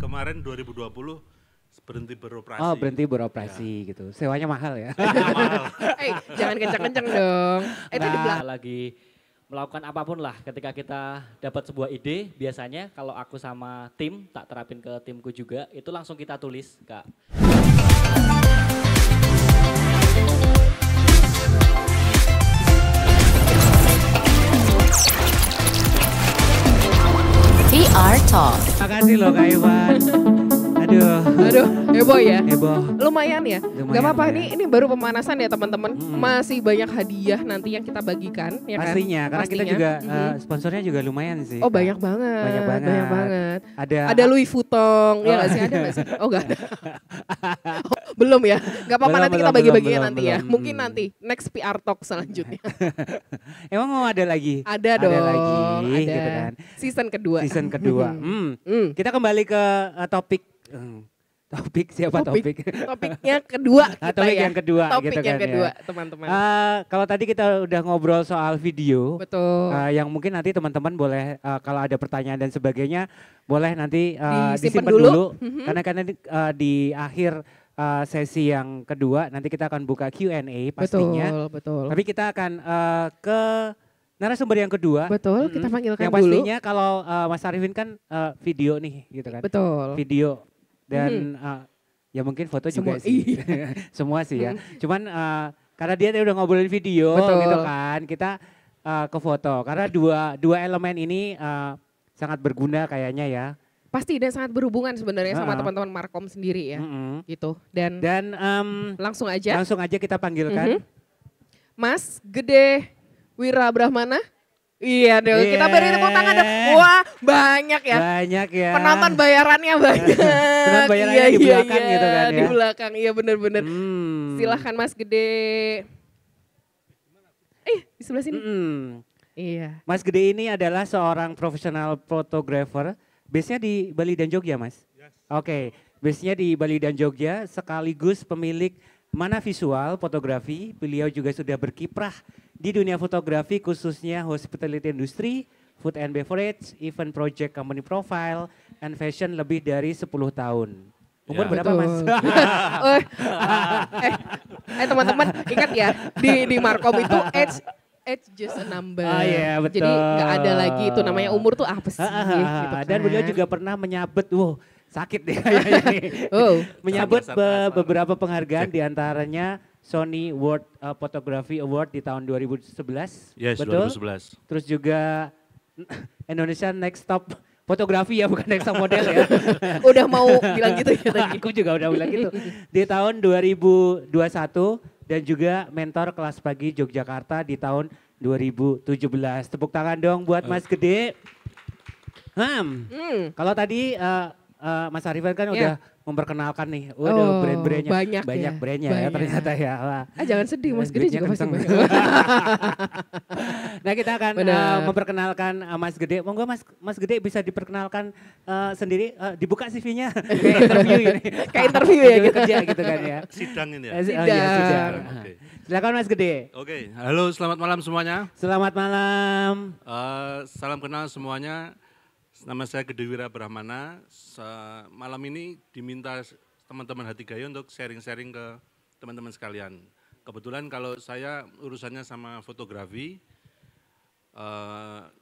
kemarin 2020 berhenti beroperasi. Oh, berhenti beroperasi gitu. Sewanya mahal ya. Jangan kenceng-kenceng dong. Itu di belakang. Lagi melakukan apapun lah ketika kita dapat sebuah ide, biasanya kalau aku sama tim, tak terapin ke timku juga, itu langsung kita tulis, Kak. VR Talk. Makasih loh Kak Iwan. Aduh, heboh ya. Heboh. Lumayan ya. Lumayan Gak apa-apa, ya. ini baru pemanasan ya teman-teman. Masih banyak hadiah nanti yang kita bagikan ya kan. Pastinya, karena kita Pastinya. juga sponsornya juga lumayan sih. Oh Kak. banyak banget. Banyak banget. Banyak banget. Ada Louis Vuitton, ya gak sih? Ada gak sih? Oh gak ada. Oh, belum ya? Gak apa-apa, Belum, nanti kita belum, bagi-baginya belum, nanti ya. belum. Mungkin nanti, next PR Talk selanjutnya. Emang mau ada lagi? Ada dong. Ada lagi Ada. gitu kan. Season kedua. Season kedua. Kita kembali ke topik. Topik siapa topik? Topiknya kedua kita Topik ya. yang kedua Topik gitu yang kan kedua ya. teman-teman. Kalau tadi kita udah ngobrol soal video. Betul. Yang mungkin nanti teman-teman boleh kalau ada pertanyaan dan sebagainya boleh nanti Disimpan disimpan dulu. dulu. Karena di akhir sesi yang kedua nanti kita akan buka Q&A pastinya. Betul. Tapi kita akan ke narasumber yang kedua. Betul, kita panggilkan Yang dulu. pastinya kalau Mas Arifin kan video nih gitu kan. Betul. Video dan ya mungkin foto juga Semua, sih. Semua sih ya. Cuman karena dia udah ngobrolin video Betul. gitu kan. Kita ke foto. Karena dua elemen ini sangat berguna kayaknya ya. Pasti dan sangat berhubungan sebenarnya sama teman-teman Markom sendiri ya. Gitu. Dan langsung aja langsung aja kita panggilkan. Mas Gede Wira Brahmana. Iya dong, kita Yeah. beri tepuk tangan dong. Wah banyak ya. Banyak ya. Penonton bayarannya banyak. Penonton bayarannya di belakang gitu kan ya. Di belakang, iya bener-bener. Hmm. Silahkan Mas Gede. Di sebelah sini. Iya. Mas Gede ini adalah seorang profesional fotografer. Base-nya di Bali dan Jogja, Mas? Yes. Oke, base-nya di Bali dan Jogja sekaligus pemilik Mana Visual Fotografi. Beliau juga sudah berkiprah di dunia fotografi khususnya hospitality industry, food and beverage, event project company profile, and fashion lebih dari 10 tahun. Umur Ya. berapa, Mas? Teman-teman ingat ya di Markom itu age just a number. Oh iya, betul. Jadi nggak ada lagi itu namanya umur tuh apa sih? gitu Dan kan. beliau juga pernah menyabet, sakit deh kayaknya ini. Menyabet beberapa penghargaan diantaranya Sony World Photography Award di tahun 2011. Yes, betul? 2011. Terus juga Indonesia Next Top Fotografi ya, bukan Next Top Model ya. Udah mau bilang gitu ya tadi. Aku juga udah bilang gitu. Di tahun 2021 dan juga mentor kelas pagi Yogyakarta di tahun 2017. Tepuk tangan dong buat Mas Gede. Kalau tadi Mas Arifin kan udah memperkenalkan nih, brand-brandnya. Banyak ya, brandnya ya banyak. ternyata ya. Wah. Jangan sedih, Mas Gede Duitnya juga pasti kenceng. banyak. Nah kita akan Benar. memperkenalkan Mas Gede. Monggo Mas Gede bisa diperkenalkan sendiri, dibuka CV-nya kayak interview ini. Kayak interview ya gitu. Kerja gitu kan ya. Sidang ini ya? Iya, sidang. Oke. Silakan Mas Gede. Oke, halo selamat malam semuanya. Selamat malam. Salam kenal semuanya. Nama saya Gede Wira Brahmana. Malam ini diminta teman-teman Hati Gayo untuk sharing-sharing ke teman-teman sekalian. Kebetulan kalau saya urusannya sama fotografi,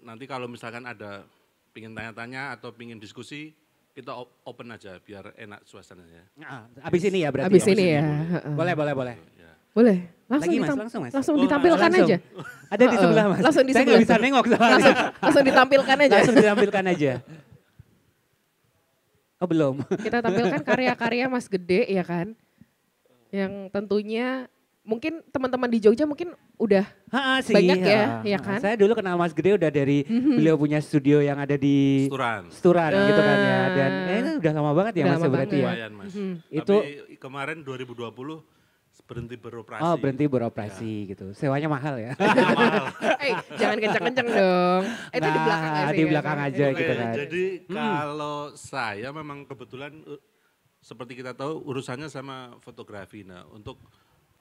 nanti kalau misalkan ada pingin tanya-tanya atau pingin diskusi, kita open aja biar enak suasananya. Abis ini ya berarti. Abis ya? ini ya. Boleh. Ya. Boleh. Langsung, Lagi Mas, langsung Mas. langsung Oh, ditampilkan langsung. aja. Ada di sebelah Mas. Langsung di Saya sebelah. nggak bisa nengok soalnya. Langsung ditampilkan aja. Langsung ditampilkan aja. Oh belum. Kita tampilkan karya-karya Mas Gede ya kan. Yang tentunya mungkin teman-teman di Jogja mungkin udah Sih, banyak ya kan? Saya dulu kenal Mas Gede udah dari beliau punya studio yang ada di Sturan. gitu kan ya. Dan ini udah lama banget ya Udah Mas lama berarti ya. Lumayan Mas. Itu- Tapi kemarin 2020 berhenti beroperasi. Oh berhenti beroperasi gitu. Sewanya mahal ya. Jangan kenceng-kenceng dong. Itu di belakang aja. Di ya belakang kan? aja Oke, gitu kan. jadi kalau saya memang kebetulan seperti kita tahu urusannya sama fotografi. Nah untuk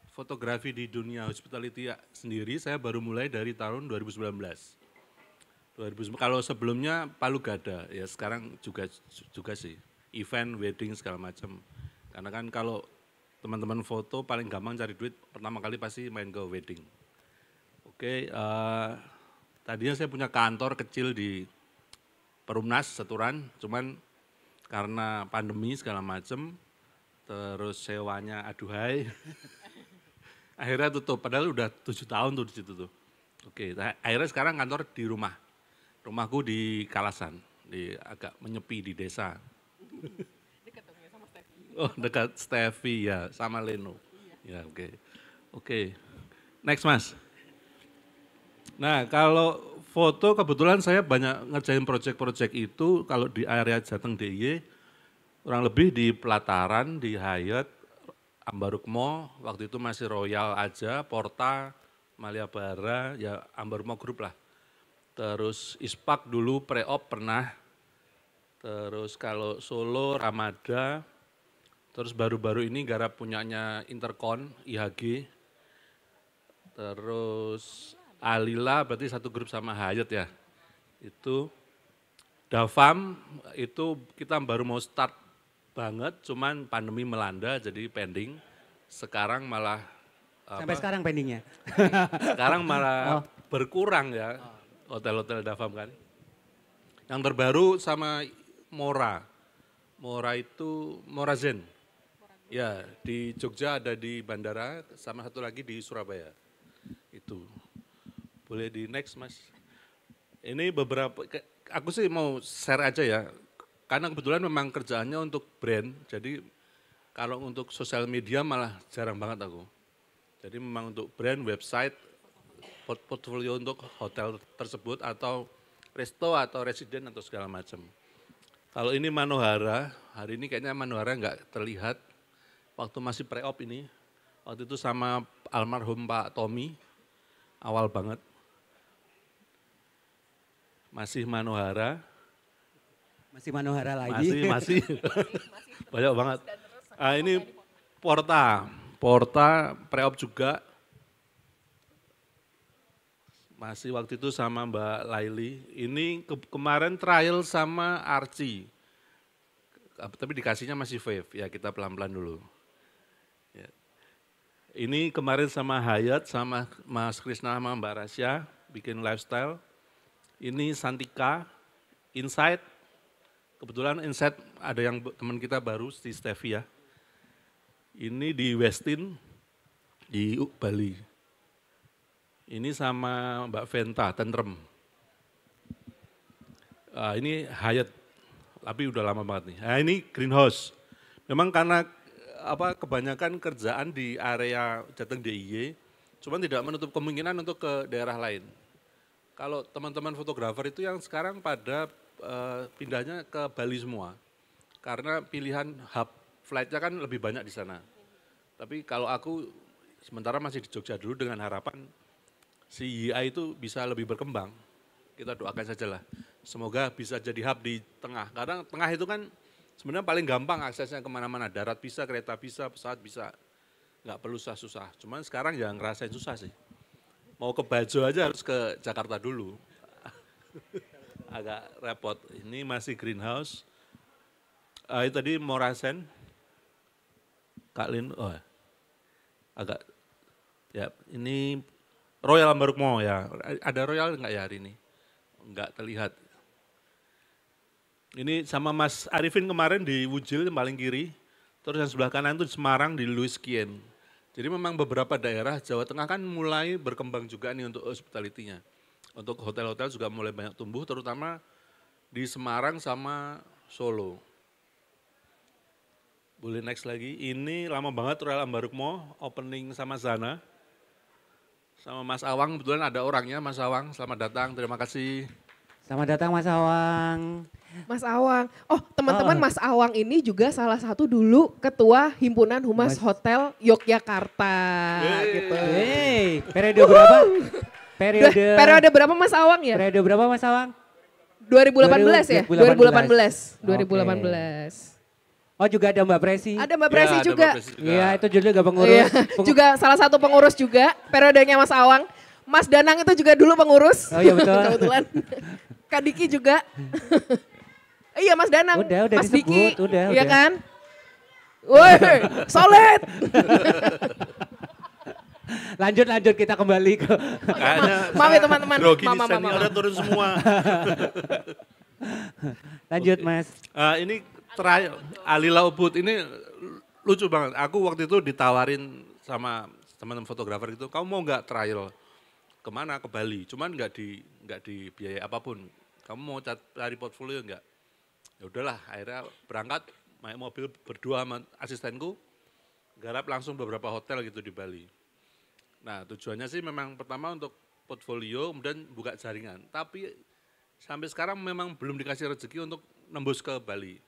fotografi di dunia hospitality sendiri saya baru mulai dari tahun 2019. Kalau sebelumnya Palu Gada ya sekarang juga sih. event, wedding segala macam. Karena kan kalau teman-teman foto paling gampang cari duit pertama kali pasti main ke wedding. Oke, tadinya saya punya kantor kecil di Perumnas Seturan, cuman karena pandemi segala macam, terus sewanya aduhai, akhirnya tutup. Padahal udah 7 tahun tuh di situ tuh. Oke, akhirnya sekarang kantor di rumah. Rumahku di Kalasan, agak menyepi di desa. Oh, dekat Steffi ya, sama Leno. Ya, oke. Oke. Next, Mas. Nah, kalau foto kebetulan saya banyak ngerjain proyek-proyek itu kalau di area Jateng DIY, kurang lebih di pelataran, di Hyatt, Ambarukmo, waktu itu masih Royal aja, Porta, Maliabara, ya Ambarukmo Group lah. Terus Ispak dulu pre-op pernah, terus kalau Solo, Ramada, terus baru-baru ini garap punyanya Intercon, IHG, terus Alila berarti satu grup sama Hyatt ya, itu Davam itu kita baru mau start banget, cuman pandemi melanda jadi pending, sekarang malah Sampai sekarang pendingnya? Sekarang malah berkurang ya, hotel-hotel Davam kan. Yang terbaru sama Mora itu Mora Zen. Ya, di Jogja ada di bandara, sama satu lagi di Surabaya. Itu. Boleh di next, Mas. Ini beberapa, aku sih mau share aja ya. Karena kebetulan memang kerjaannya untuk brand, jadi kalau untuk sosial media malah jarang banget aku. Jadi memang untuk brand, website, portfolio untuk hotel tersebut atau resto atau residen atau segala macam. Kalau ini Manohara, hari ini kayaknya Manohara nggak terlihat. Waktu masih pre-op ini, waktu itu sama almarhum Pak Tommy, awal banget. Masih Manohara. Masih Manohara lagi? Masih. Banyak banget. Ini Porta pre-op juga. Masih waktu itu sama Mbak Laili. Ini kemarin trial sama Archie. Tapi dikasihnya masih Wave, ya kita pelan-pelan dulu. Ya. Ini kemarin sama Hyatt, sama Mas Krisna sama Mbak Rasya, bikin lifestyle. Ini Santika, Insight. Kebetulan Insight ada yang teman kita baru, si Steffi ya. Ini di Westin, di Bali. Ini sama Mbak Venta, Tentrem. Ini Hyatt, tapi udah lama banget nih. Nah ini Greenhouse. Memang karena kebanyakan kerjaan di area Jateng DIY, cuman tidak menutup kemungkinan untuk ke daerah lain. Kalau teman-teman fotografer itu yang sekarang pada pindahnya ke Bali semua, karena pilihan hub flightnya kan lebih banyak di sana. Tapi kalau aku sementara masih di Jogja dulu dengan harapan si YI itu bisa lebih berkembang. Kita doakan sajalah. Semoga bisa jadi hub di tengah. Karena tengah itu kan sebenarnya paling gampang aksesnya kemana-mana. Darat bisa, kereta bisa, pesawat bisa. Nggak perlu susah-susah. Cuman sekarang ya ngerasain susah sih. Mau ke Bajo aja harus ke Jakarta dulu. Agak repot. Ini masih Greenhouse. Itu tadi Morasen. Kak Lin, agak, ya ini Royal Ambarukmo ya. Ada Royal enggak ya hari ini? Enggak terlihat. Ini sama Mas Arifin kemarin di Wujil yang paling kiri. Terus yang sebelah kanan itu di Semarang di Louis Kien. Jadi memang beberapa daerah Jawa Tengah kan mulai berkembang juga nih untuk hospitality-nya. Untuk hotel-hotel juga mulai banyak tumbuh, terutama di Semarang sama Solo. Boleh next lagi, ini lama banget Royal Ambarukmo, opening sama Zana. Sama Mas Awang, kebetulan ada orangnya Mas Awang, selamat datang, terima kasih. Selamat datang Mas Awang. Mas Awang, teman-teman Mas Awang ini juga salah satu dulu ketua Himpunan Humas Hotel Yogyakarta. Gitu. Periode berapa? Periode berapa Mas Awang ya? Periode berapa Mas Awang? 2018 ya? 2018. Oh juga ada Mbak Presi? Ada Mbak Presi juga. Iya itu juga pengurus. Juga salah satu pengurus juga, periodenya Mas Awang. Mas Danang itu juga dulu pengurus. Oh iya betul. Kebetulan. Kak Diki juga. Iya Mas Danang, Udah Mas Diki, disebut, udah. iya kan? Woi, solid. Lanjut kita kembali ke Kayaknya Maaf ya teman-teman. grogi nih, Maaf. seniornya turun semua. lanjut Mas. Ini terakhir, Alila Ubud ini lucu banget. Aku waktu itu ditawarin sama teman-teman fotografer gitu, kamu mau nggak trial kemana? Ke Bali. Cuman nggak di biaya apapun. Kamu mau cari portfolio nggak? Ya udahlah, akhirnya berangkat naik mobil berdua sama asistenku, garap langsung beberapa hotel gitu di Bali. Nah tujuannya sih memang pertama untuk portfolio, kemudian buka jaringan. Tapi sampai sekarang memang belum dikasih rezeki untuk nembus ke Bali.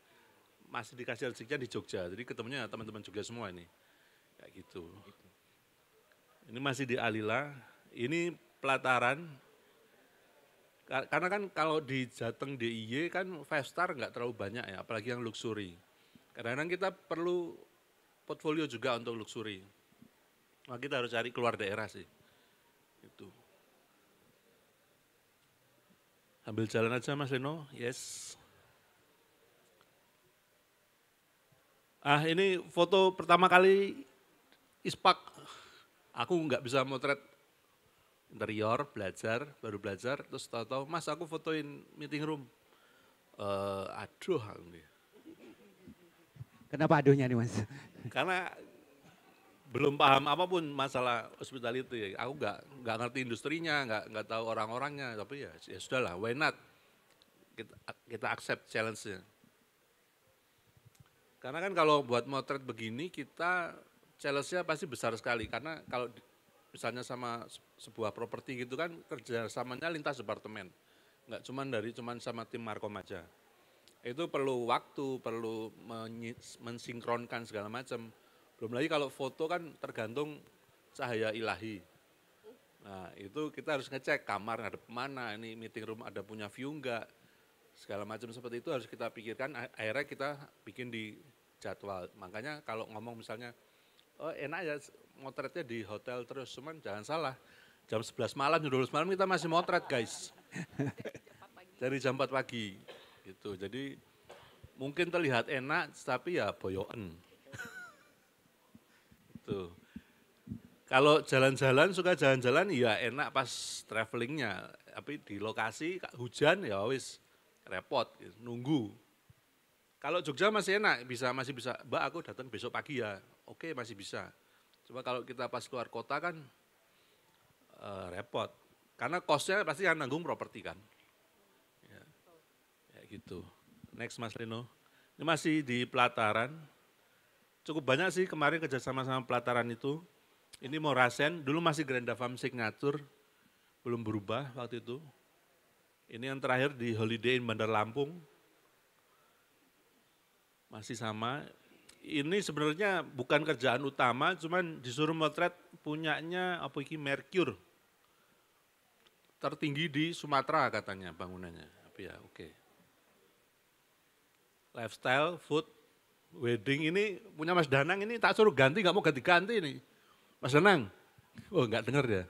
Masih dikasih rezekinya di Jogja, jadi ketemunya teman-teman Jogja semua ini. Kayak gitu. Ini masih di Alila, ini pelataran. Karena kan kalau di Jateng DIY kan 5 star nggak terlalu banyak ya, apalagi yang luxury. Kadang-kadang kita perlu portfolio juga untuk luxury. Nah, kita harus cari keluar daerah sih. Itu. Sambil jalan aja Mas Leno, yes. Ini foto pertama kali ISPAK. Aku nggak bisa motret interior, baru belajar, terus tahu-tahu, Mas aku fotoin meeting room. Aduh. Kenapa aduhnya nih Mas? Karena belum paham apapun masalah hospitality. Aku nggak ngerti industrinya, nggak tahu orang-orangnya, tapi ya sudahlah, why not? Kita accept challenge-nya. Karena kan kalau buat motret begini kita challenge-nya pasti besar sekali, karena kalau misalnya sama sebuah properti gitu kan kerjasamanya lintas departemen, nggak cuman sama tim Markom aja. Itu perlu waktu, perlu mensinkronkan segala macam. Belum lagi kalau foto kan tergantung cahaya ilahi. Nah itu kita harus ngecek kamar ngadep mana, ini meeting room ada punya view enggak, segala macam seperti itu harus kita pikirkan, akhirnya kita bikin di jadwal. Makanya kalau ngomong misalnya, oh enak ya motretnya di hotel terus, cuman jangan salah, jam 11 malam, jam 12 malam kita masih motret guys. Dari jam 4 pagi. Gitu. Jadi mungkin terlihat enak, tapi ya boyoken. Tuh. Kalau jalan-jalan, suka jalan-jalan ya enak pas travelingnya, tapi di lokasi hujan ya wis repot, nunggu. Kalau Jogja masih enak, masih bisa, Mbak aku datang besok pagi ya, oke masih bisa. Coba kalau kita pas keluar kota kan repot, karena kosnya pasti yang nanggung properti kan. Ya gitu. Next Mas Lino, ini masih di pelataran. Cukup banyak sih kemarin kerjasama sama pelataran itu. Ini Morasen, dulu masih Granda Farm Signature, belum berubah waktu itu. Ini yang terakhir di Holiday Inn Bandar Lampung, masih sama. Ini sebenarnya bukan kerjaan utama, cuman disuruh motret punyanya apa iki Mercure. Tertinggi di Sumatera katanya bangunannya. Tapi ya oke. Lifestyle, food, wedding ini punya Mas Danang, ini tak suruh ganti, nggak mau ganti-ganti ini. Mas Danang, oh nggak dengar ya.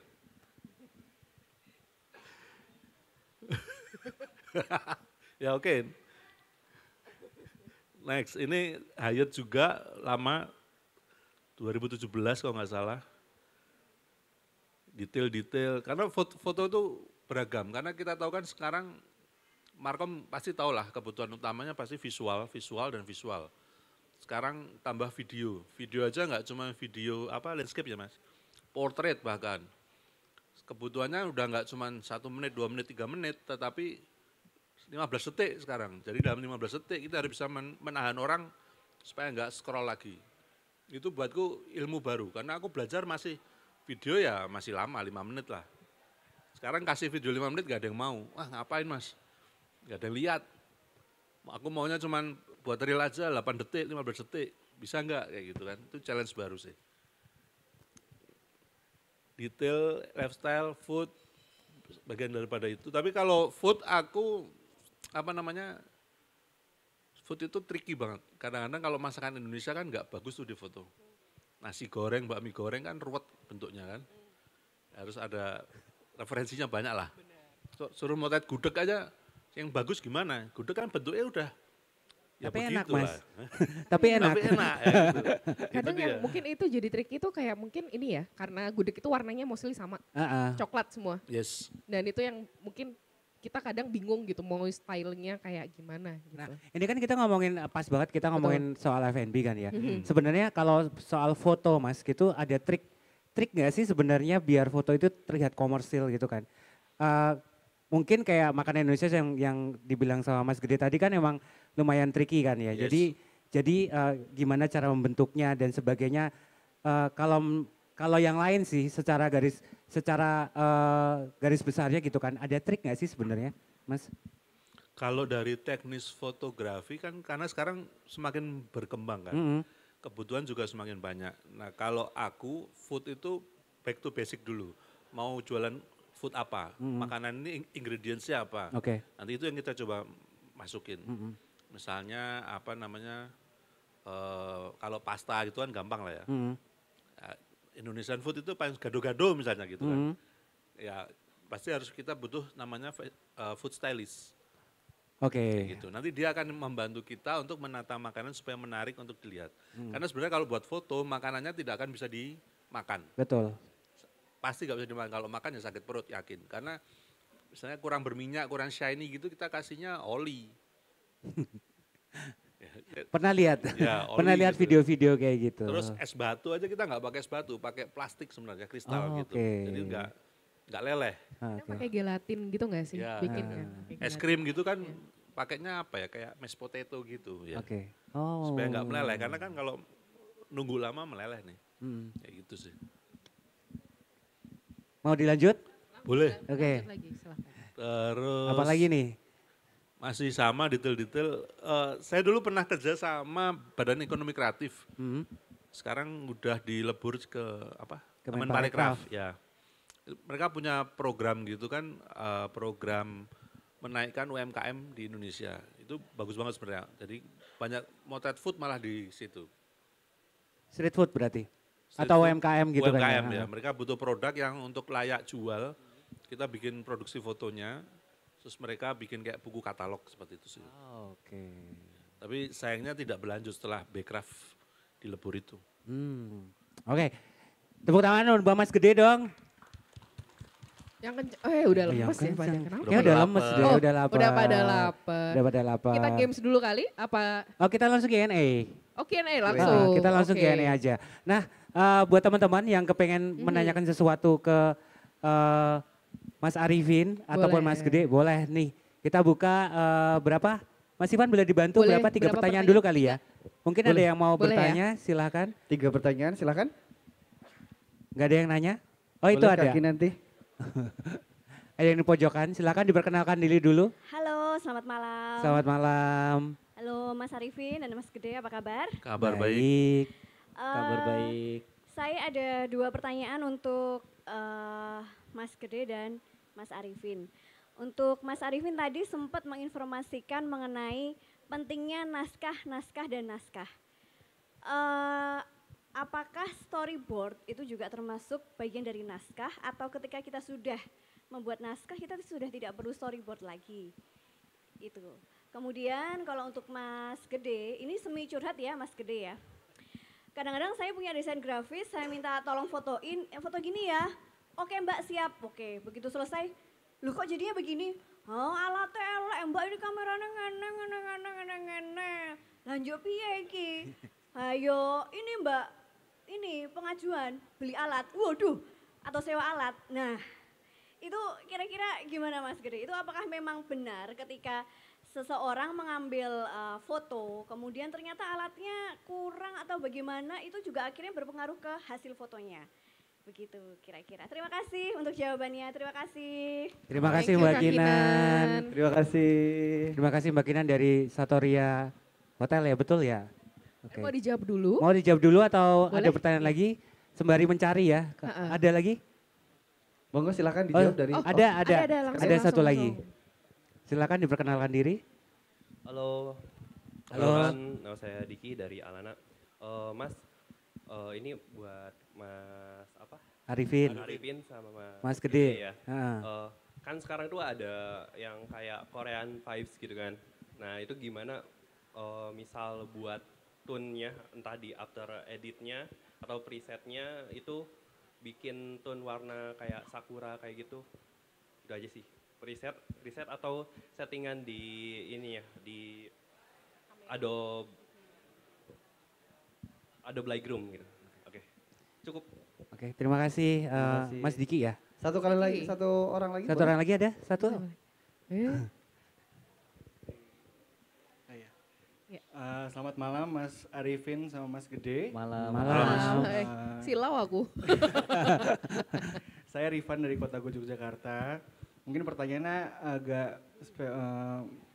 Ya oke. Next, ini Hyatt juga lama, 2017 kalau nggak salah. Detail-detail, karena foto itu beragam, karena kita tahu kan sekarang Markom pasti tahu lah kebutuhan utamanya pasti visual dan visual. Sekarang tambah video aja nggak cuma video landscape ya Mas, portrait bahkan. Kebutuhannya udah nggak cuma 1 menit, 2 menit, 3 menit, tetapi 15 detik sekarang. Jadi dalam 15 detik kita harus bisa menahan orang supaya nggak scroll lagi. Itu buatku ilmu baru, karena aku belajar masih video ya masih lama, 5 menit lah. Sekarang kasih video 5 menit gak ada yang mau. Wah ngapain Mas? Gak ada yang lihat. Aku maunya cuman buat reel aja 8 detik, 15 detik. Bisa enggak kayak gitu kan? Itu challenge baru sih. Detail, lifestyle, food, bagian daripada itu. Tapi kalau food aku, food itu tricky banget. Kadang-kadang kalau masakan Indonesia kan enggak bagus tuh di foto. Nasi goreng, bakmi goreng kan ruwet bentuknya kan. Harus ada referensinya banyak lah. Suruh motret gudeg aja, yang bagus gimana? Gudeg kan bentuknya udah Ya Tapi enak, begitulah. Mas. Tapi enak. Tapi enak ya gitu. Kadang Itu yang dia. mungkin itu jadi trik itu kayak mungkin ini ya, karena gudeg itu warnanya mostly sama, Heeh. coklat semua. Yes. Dan itu yang mungkin kita kadang bingung gitu mau stylingnya kayak gimana gitu. Nah, ini kan kita ngomongin pas banget kita ngomongin soal F&B kan ya. Mhm. Sebenarnya kalau soal foto Mas gitu ada trik nggak sih sebenarnya biar foto itu terlihat komersil gitu kan? Eh, mungkin kayak makanan Indonesia yang dibilang sama Mas Gede tadi kan emang lumayan tricky kan ya. Yes. Jadi gimana cara membentuknya dan sebagainya. Kalau yang lain sih secara garis besarnya gitu kan. Ada trik nggak sih sebenarnya, Mas? Kalau dari teknis fotografi kan karena sekarang semakin berkembang kan. Mm-mm. Kebutuhan juga semakin banyak. Nah kalau aku food itu back to basic dulu. Mau jualan food apa, makanan ini ingredientsnya apa. Oke. Nanti itu yang kita coba masukin. Mm-mm. Misalnya apa namanya, kalau pasta gitu kan gampang lah ya. Mm-mm. Indonesian food itu paling gado-gado misalnya gitu kan. Mm-mm. Ya pasti harus kita butuh namanya food stylist. Oke. Kayak gitu. Nanti dia akan membantu kita untuk menata makanan supaya menarik untuk dilihat. Karena sebenarnya kalau buat foto makanannya tidak akan bisa dimakan. Betul. Pasti nggak bisa dimakan. Kalau makan ya sakit perut yakin. Karena misalnya kurang berminyak, kurang shiny gitu kita kasihnya oli. Pernah lihat? Ya, oli Pernah lihat gitu. video-video kayak gitu. Terus es batu aja kita nggak pakai es batu, pakai plastik sebenarnya kristal Oh, gitu. oke. Jadi nggak leleh. Ah, Kita oke. pakai gelatin gitu nggak sih Ya. bikinnya? Pakai Es gelatin. krim gitu kan pakainya apa ya kayak mashed potato gitu ya. Oke. Oh. Supaya nggak meleleh karena kan kalau nunggu lama meleleh nih. Mm. Kayak gitu sih. Mau dilanjut? Boleh. Oke. Lanjut lagi, silakan. Terus Apa lagi nih? masih sama detail-detail. Saya dulu pernah kerja sama Badan Ekonomi Kreatif. Hmm. Sekarang udah dilebur ke apa? Kemenparekraf. Ya. Mereka punya program gitu kan, program menaikkan UMKM di Indonesia. Itu bagus banget sebenarnya. Jadi banyak motret food malah di situ. Street food berarti? Street Atau food, UMKM gitu kan UMKM ya? ya. Mereka butuh produk yang untuk layak jual. Kita bikin produksi fotonya. Terus mereka bikin kayak buku katalog seperti itu sih. Oh, oke. Tapi sayangnya tidak berlanjut setelah Backcraft dilebur itu. Oke. Tepuk tangan buat Mas Gede dong. Yang udah Yang lemes ya kencang. banyak kenapa? Ya udah lemes, lapar. dia udah lapar. Udah pada lapar. Udah pada lapar. Kita games dulu kali apa? Oh kita langsung Q&A. Oke nih Nah, langsung. kita langsung Oke. Q&A aja. Nah, buat teman-teman yang kepengen menanyakan sesuatu ke Mas Arifin ataupun Mas Gede, boleh nih. Kita buka berapa? Mas Ivan boleh dibantu Boleh, berapa? 3 berapa pertanyaan pertanyaan? dulu kali ya. Mungkin ada Boleh. yang mau Boleh ya? bertanya, silakan. 3 pertanyaan silakan. Nggak ada yang nanya? Oh itu Boleh ada. kaki nanti. Ada yang di pojokan, silakan diperkenalkan diri dulu. Halo, selamat malam. Selamat malam. Halo Mas Arifin dan Mas Gede, apa kabar? Kabar baik. Kabar Eh, baik. Saya ada 2 pertanyaan untuk Mas Gede dan Mas Arifin. Untuk Mas Arifin tadi sempat menginformasikan mengenai pentingnya naskah dan naskah. Apakah storyboard itu juga termasuk bagian dari naskah atau ketika kita sudah membuat naskah kita sudah tidak perlu storyboard lagi? Itu. Kemudian kalau untuk Mas Gede, ini semi curhat ya Mas Gede ya. Kadang-kadang saya punya desain grafis, saya minta tolong fotoin, foto gini ya. Oke Mbak siap, oke begitu selesai. Loh kok jadinya begini? Oh alatnya elek Mbak, ini kameranya ngene. Lanjut piye iki? Ayo ini Mbak, ini pengajuan beli alat, waduh atau sewa alat. Nah itu kira-kira gimana Mas Gede? Itu apakah memang benar ketika seseorang mengambil foto, kemudian ternyata alatnya kurang atau bagaimana, itu juga akhirnya berpengaruh ke hasil fotonya. Begitu kira-kira. Terima kasih untuk jawabannya, terima kasih. Terima Thank kasih you, Mbak Kak Kinan. Terima kasih. Terima kasih Mbak Kinan dari Satoria Hotel ya, betul ya? Oke. Mau dijawab dulu? Mau dijawab dulu atau Boleh? ada pertanyaan lagi? Sembari mencari ya. Ha-ha. Ada lagi? Monggo silakan dijawab dari ada. langsung, Ada satu langsung, lagi. langsung. Silakan diperkenalkan diri. Halo. Halo. Perkenalkan, nama saya Diki dari Alana. Mas, ini buat Mas apa? Arifin. Arifin sama Mas Gede. ya. Ha. Kan sekarang tuh ada yang kayak Korean vibes gitu kan. Nah itu gimana misal buat tune-nya, entah di after editnya atau presetnya itu bikin tone warna kayak sakura kayak gitu, itu aja sih. Preset atau settingan di ini ya, di Adobe Lightroom gitu. Oke, cukup. Oke, terima kasih, kasih. Mas Diki ya. Satu kali lagi, satu orang lagi. Satu boleh? orang lagi ada? Satu? Selamat malam Mas Arifin sama Mas Gede. Malam. Malam. Silau aku. Saya Rifan dari Kota Yogyakarta. Mungkin pertanyaannya agak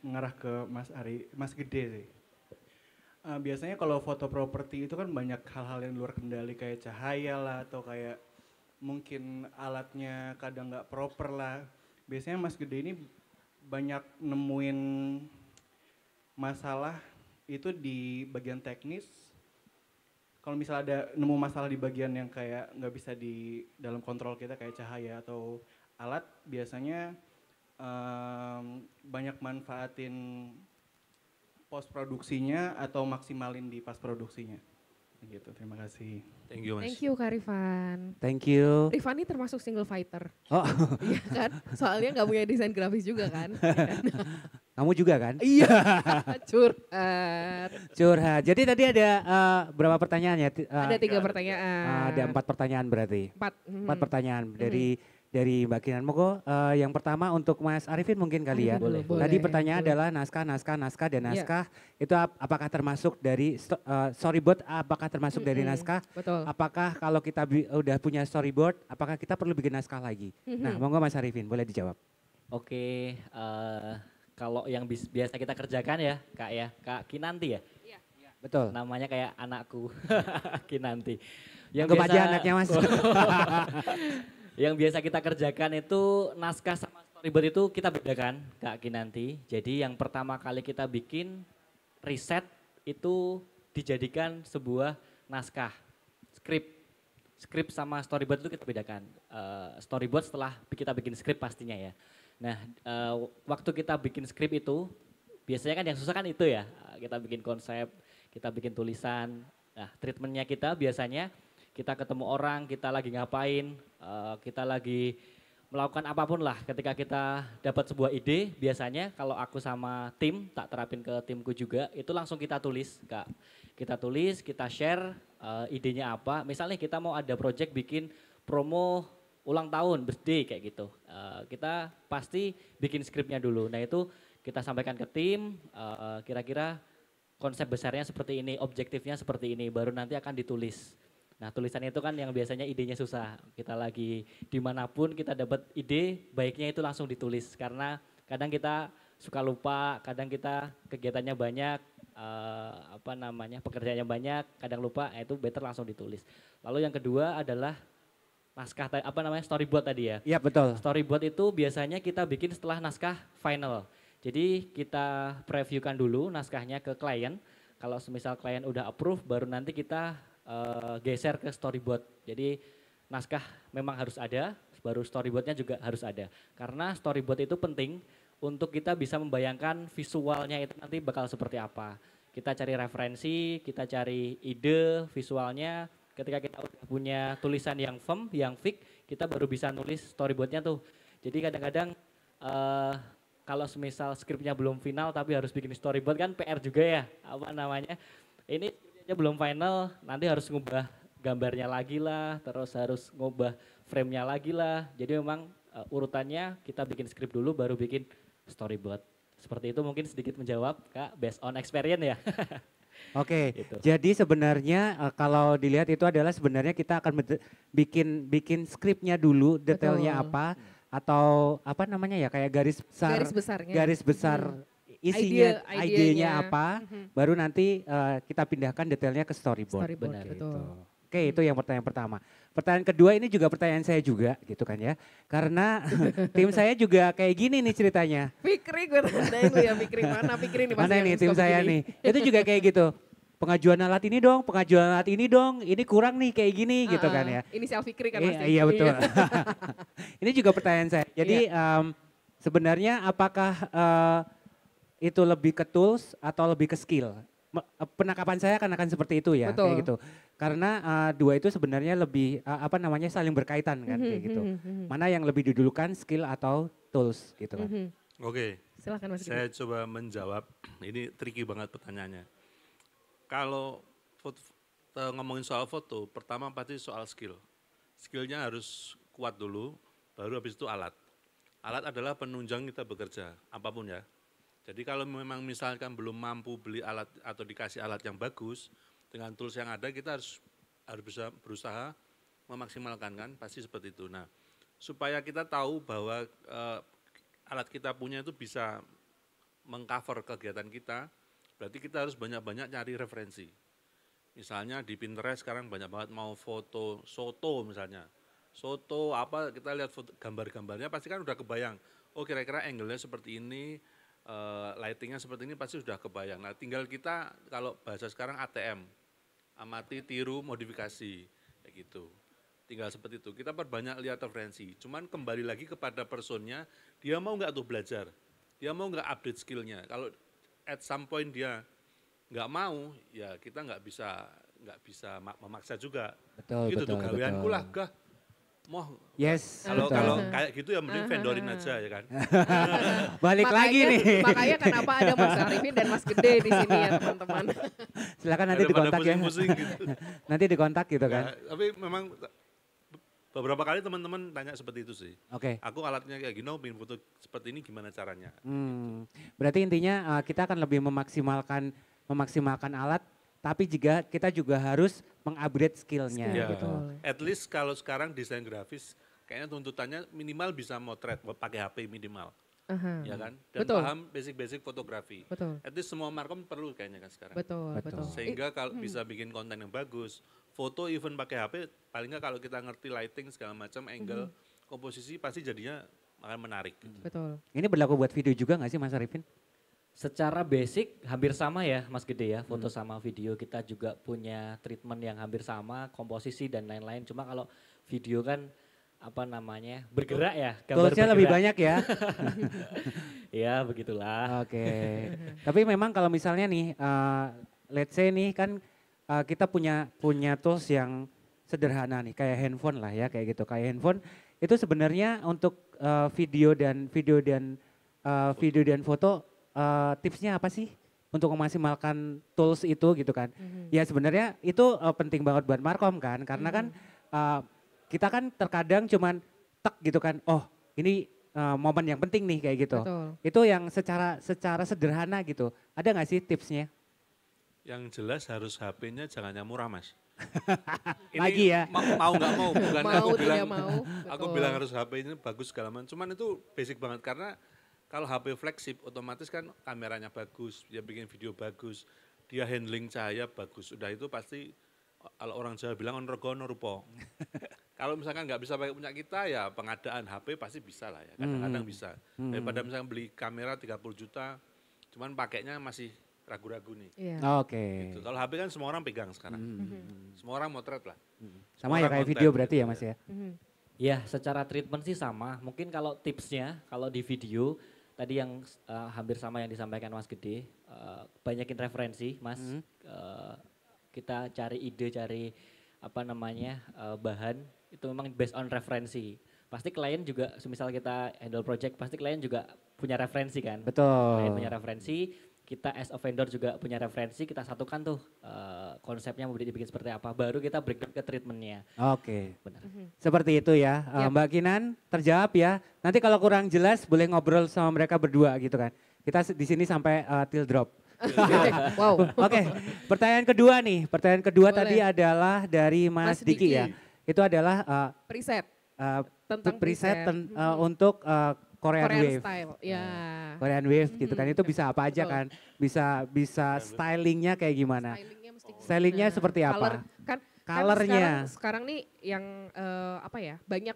mengarah ke Mas Gede sih. Biasanya kalau foto properti itu kan banyak hal-hal yang luar kendali kayak cahaya lah atau kayak mungkin alatnya kadang nggak proper lah. Biasanya Mas Gede ini banyak nemuin masalah itu di bagian teknis. Kalau misalnya ada nemu masalah di bagian yang kayak nggak bisa di dalam kontrol kita kayak cahaya atau alat, biasanya banyak manfaatin post produksinya atau maksimalin di pas produksinya. Gitu, terima kasih. Thank you Mas. Thank you Kak Rifan. Thank you. Rifan ini termasuk single fighter. Oh, Iya kan? Soalnya nggak punya desain grafis juga kan? kamu juga kan? Iya. Curhat. Curhat. Jadi tadi ada berapa pertanyaan ya? Ada 3 pertanyaan. Ada 4 pertanyaan berarti. 4. 4 pertanyaan dari Mbak Kinan. Mogo yang pertama untuk Mas Arifin mungkin kali ya. Boleh. Tadi pertanyaan adalah naskah dan naskah itu apakah termasuk dari storyboard, apakah termasuk dari naskah? Betul. Apakah kalau kita udah punya storyboard, apakah kita perlu bikin naskah lagi? Nah, monggo Mas Arifin boleh dijawab. Oke, kalau yang biasa kita kerjakan ya Kak Kinanti ya? Betul. Namanya kayak anakku, Kinanti. Anggap aja anaknya Mas. Yang biasa kita kerjakan itu naskah sama storyboard itu kita bedakan Kak Kinanti. Jadi yang pertama kali kita bikin riset itu dijadikan sebuah naskah, skrip sama storyboard itu kita bedakan. Storyboard setelah kita bikin skrip pastinya ya. Nah waktu kita bikin skrip itu biasanya kan yang susah kan itu ya. Kita bikin konsep, kita bikin tulisan. Nah treatmentnya kita biasanya kita ketemu orang, kita lagi ngapain, kita lagi melakukan apapun lah. Ketika kita dapat sebuah ide, biasanya kalau aku sama tim, tak terapin ke timku juga, itu langsung kita tulis Kak. Kita tulis, kita share idenya apa. Misalnya kita mau ada project bikin promo ulang tahun, birthday kayak gitu. Kita pasti bikin skripnya dulu. Nah itu kita sampaikan ke tim, kira-kira konsep besarnya seperti ini, objektifnya seperti ini, baru nanti akan ditulis. Nah tulisan itu kan yang biasanya idenya susah. Kita lagi dimanapun kita dapat ide, baiknya itu langsung ditulis. Karena kadang kita suka lupa, kadang kita kegiatannya banyak, pekerjaannya banyak, kadang lupa, itu better langsung ditulis. Lalu yang kedua adalah naskah, storyboard tadi ya. Iya betul. Storyboard itu biasanya kita bikin setelah naskah final. Jadi kita previewkan dulu naskahnya ke klien. Kalau semisal klien udah approve, baru nanti kita geser ke storyboard. Jadi naskah memang harus ada, baru storyboardnya juga harus ada. Karena storyboard itu penting untuk kita bisa membayangkan visualnya itu nanti bakal seperti apa. Kita cari referensi, kita cari ide visualnya. Ketika kita udah punya tulisan yang firm, yang fix, kita baru bisa nulis storyboardnya tuh. Jadi kadang-kadang kalau semisal skripnya belum final tapi harus bikin storyboard kan PR juga ya, Ini belum final, nanti harus ngubah gambarnya lagi lah, terus harus ngubah frame-nya lagi lah. Jadi memang urutannya kita bikin skrip dulu baru bikin storyboard. Seperti itu mungkin sedikit menjawab Kak, based on experience ya. Oke, Gitu. jadi sebenarnya kalau dilihat itu adalah sebenarnya kita akan bikin skripnya dulu, detailnya apa, atau apa namanya ya kayak garis besar isinya, idenya apa, baru nanti kita pindahkan detailnya ke storyboard. Benar, betul. Oke, itu yang pertanyaan pertama. Pertanyaan kedua ini juga pertanyaan saya juga gitu kan ya. Karena tim saya juga kayak gini nih ceritanya. Fikri gue tandain lu ya, Fikri mana Fikri nih pasti Mana yang nih suka tim saya begini. nih. Itu juga kayak gitu. Pengajuan alat ini dong, ini kurang nih kayak gini gitu kan ya. Inisial Fikri kan pasti. Iya betul. Ini juga pertanyaan saya. Jadi sebenarnya apakah itu lebih ke tools atau lebih ke skill? Penangkapan saya akan seperti itu ya, Betul. kayak gitu. Karena dua itu sebenarnya lebih saling berkaitan kan kayak gitu. Mana yang lebih didulukan, skill atau tools gitu kan. Oke, Silakan Mas Gede. saya coba menjawab. Ini tricky banget pertanyaannya. Kalau ngomongin soal foto, pertama pasti soal skill. Skillnya harus kuat dulu, baru habis itu alat. Alat adalah penunjang kita bekerja, apapun ya. Jadi kalau memang misalkan belum mampu beli alat atau dikasih alat yang bagus, dengan tools yang ada kita harus bisa berusaha memaksimalkan kan, pasti seperti itu. Nah, supaya kita tahu bahwa alat kita punya itu bisa mengcover kegiatan kita, berarti kita harus banyak-banyak nyari referensi. Misalnya di Pinterest sekarang banyak banget mau foto soto misalnya. Soto apa, kita lihat gambar-gambarnya pasti kan udah kebayang. Oh kira-kira angle-nya seperti ini, lighting-nya seperti ini pasti sudah kebayang. Nah tinggal kita kalau bahasa sekarang ATM, amati, tiru, modifikasi, kayak gitu. Tinggal seperti itu, kita perbanyak lihat referensi. Cuman kembali lagi kepada personnya, dia mau nggak tuh belajar, dia mau nggak update skillnya. Kalau at some point dia nggak mau, ya kita nggak bisa memaksa juga. Betul, gitu betul, tuh gaweanku betul. lah, gah. Moh, Yes, kalau betul. kayak gitu ya mending vendorin aja ya kan. Balik lagi nih. Makanya kenapa ada Mas Arifin dan Mas Gede di sini ya teman-teman. Silakan nanti Daripada dikontak ya. pusing-pusing gitu. Nanti dikontak gitu kan. Ya, tapi memang beberapa kali teman-teman tanya seperti itu sih. Oke. Aku alatnya kayak gini, bikin foto seperti ini gimana caranya? Berarti intinya kita akan lebih memaksimalkan alat, tapi kita juga harus mengupgrade skillnya Ya, gitu. at least kalau sekarang desain grafis kayaknya tuntutannya minimal bisa motret pakai HP minimal. Ya kan? Dan Betul. paham basic-basic fotografi. Betul. At least semua markom perlu kayaknya kan sekarang. Betul, betul. Sehingga kalau bisa bikin konten yang bagus, foto even pakai HP, paling nggak kalau kita ngerti lighting segala macam, angle, komposisi pasti jadinya akan menarik. Gitu. Betul. Ini berlaku buat video juga nggak sih Mas Arifin? Secara basic hampir sama ya Mas Gede ya, foto sama video kita juga punya treatment yang hampir sama, komposisi dan lain-lain. Cuma kalau video kan bergerak ya. Toolsnya lebih banyak ya. Ya begitulah. Oke. Tapi memang kalau misalnya nih, let's say nih kan kita punya tools yang sederhana nih, kayak handphone lah ya, kayak gitu. Kayak handphone itu sebenarnya untuk video dan foto tipsnya apa sih untuk memaksimalkan tools itu gitu kan? Ya sebenarnya itu penting banget buat markom kan, karena kan kita kan terkadang cuman tek gitu kan, oh ini momen yang penting nih kayak gitu. Betul. Itu yang secara sederhana gitu. Ada nggak sih tipsnya? Yang jelas harus HP-nya jangan yang murah mas. Lagi ya. Mau nggak mau, bukan Mau, aku tidak bilang. mau, Aku betul. bilang harus HP ini bagus segala macam. Cuman itu basic banget karena kalau HP flagship otomatis kan kameranya bagus, dia bikin video bagus, dia handling cahaya bagus. Udah itu pasti kalau orang Jawa bilang on rego no rupo. Kalau misalkan nggak bisa pakai punya kita ya pengadaan HP pasti bisa lah ya, kadang-kadang bisa. Daripada misalkan beli kamera 30 juta, cuman pakainya masih ragu-ragu nih. Iya. Oke. Gitu. Kalau HP kan semua orang pegang sekarang. Semua orang motret lah. Sama Semua ya orang kayak konten video berarti gitu ya Mas ya? Ya secara treatment sih sama, mungkin kalau tipsnya kalau di video tadi yang hampir sama yang disampaikan Mas Gede, banyakin referensi Mas, kita cari ide, cari bahan, itu memang based on referensi. Pasti klien juga, semisal kita handle project, pasti klien juga punya referensi kan. Betul. Klien punya referensi, kita as a vendor juga punya referensi, kita satukan tuh konsepnya mau dibikin seperti apa, baru kita breakdown ke treatmentnya. Oke. Benar. Seperti itu ya. Mbak Kinan terjawab ya. Nanti kalau kurang jelas boleh ngobrol sama mereka berdua gitu kan. Kita di sini sampai till drop. Wow. Oke, pertanyaan kedua nih. Pertanyaan kedua Boleh. tadi adalah dari Mas Mas Diki Diki. ya. Itu adalah Preset. Tentang preset preset. untuk Korean Korean Wave. style. Ya. Korean Wave gitu kan. Itu bisa apa aja Betul. kan? Bisa stylingnya kayak gimana? Stylingnya mesti Stylingnya gimana? seperti apa? Kan Colornya. sekarang nih yang banyak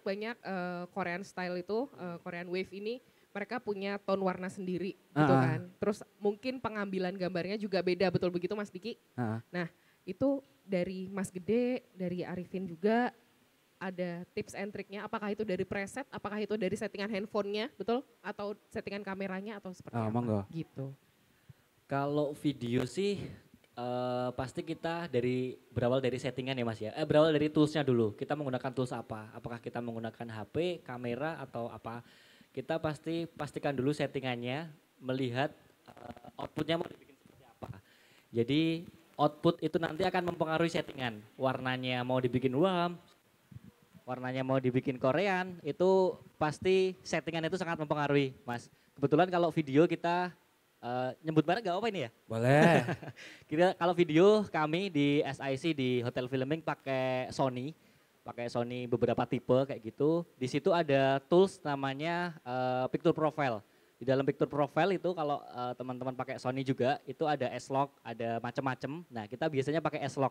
Korean style itu, Korean Wave ini mereka punya tone warna sendiri gitu kan. Terus mungkin pengambilan gambarnya juga beda, betul begitu Mas Diki? Nah itu dari Mas Gede, dari Arifin juga ada tips and triknya, apakah itu dari preset, apakah itu dari settingan handphonenya, betul? Atau settingan kameranya atau seperti apa? Monggo. Gitu. Kalau video sih pasti kita berawal dari settingan ya Mas ya. Berawal dari toolsnya dulu. Kita menggunakan tools apa? Apakah kita menggunakan HP, kamera atau apa? Kita pastikan dulu settingannya, melihat outputnya mau dibikin seperti apa. Jadi output itu nanti akan mempengaruhi settingan. Warnanya mau dibikin warm, warnanya mau dibikin Korean, itu pasti settingan itu sangat mempengaruhi Mas. Kebetulan kalau video kita nyebut bareng gak apa ini ya? Boleh. Kalau video kami di SIC di Hotel Filming pakai Sony beberapa tipe kayak gitu. Di situ ada tools namanya picture profile. Di dalam picture profile itu kalau teman-teman pakai Sony juga itu ada S-Log, ada macam-macam. Nah kita biasanya pakai S-Log.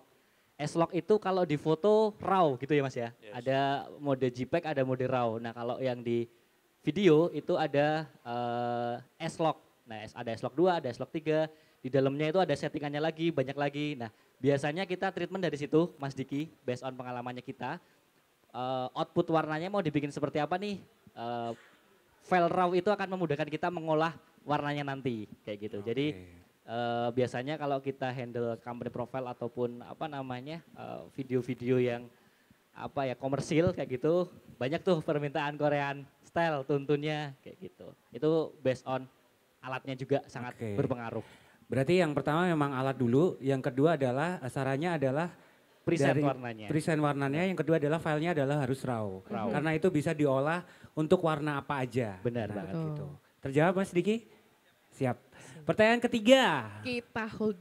S-Log itu kalau di foto RAW gitu ya Mas ya. Yes. Ada mode JPEG, ada mode RAW. Nah kalau yang di video itu ada S-Log. Nah ada S-Log 2, ada S-Log 3. Di dalamnya itu ada settingannya lagi, banyak lagi. Nah biasanya kita treatment dari situ Mas Diki, based on pengalamannya kita. Output warnanya mau dibikin seperti apa nih? File RAW itu akan memudahkan kita mengolah warnanya nanti kayak gitu. Okay. Jadi biasanya kalau kita handle company profile ataupun video-video yang komersil kayak gitu, banyak tuh permintaan Korean style tuntunnya kayak gitu. Itu based on alatnya juga sangat berpengaruh. Berarti yang pertama memang alat dulu, yang kedua adalah sarannya adalah present warnanya. Present warnanya, yang kedua adalah filenya adalah harus RAW. Karena itu bisa diolah untuk warna apa aja. Benar banget gitu. Terjawab Mas Diki? Siap. Pertanyaan ketiga. Kita hold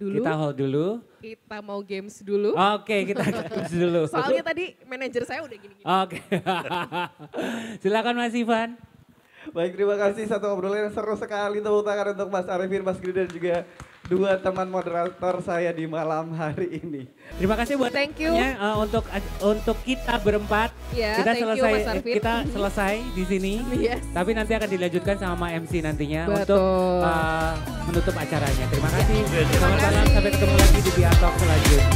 dulu. Kita mau games dulu. Oke, kita games dulu. Soalnya tadi manajer saya udah gini-gini. Oke. Silakan Mas Ivan. Baik, terima kasih, satu obrolan yang seru sekali. Tepuk tangan untuk Mas Arifin, Mas Gede dan juga dua teman moderator saya di malam hari ini. Terima kasih buat untuk kita berempat. Ya, kita selesai di sini. Yes. Tapi nanti akan dilanjutkan sama MC nantinya untuk menutup acaranya. Terima kasih. Selamat malam, sampai ketemu lagi di VR Talk selanjutnya.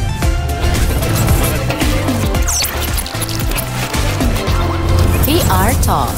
VR Talk.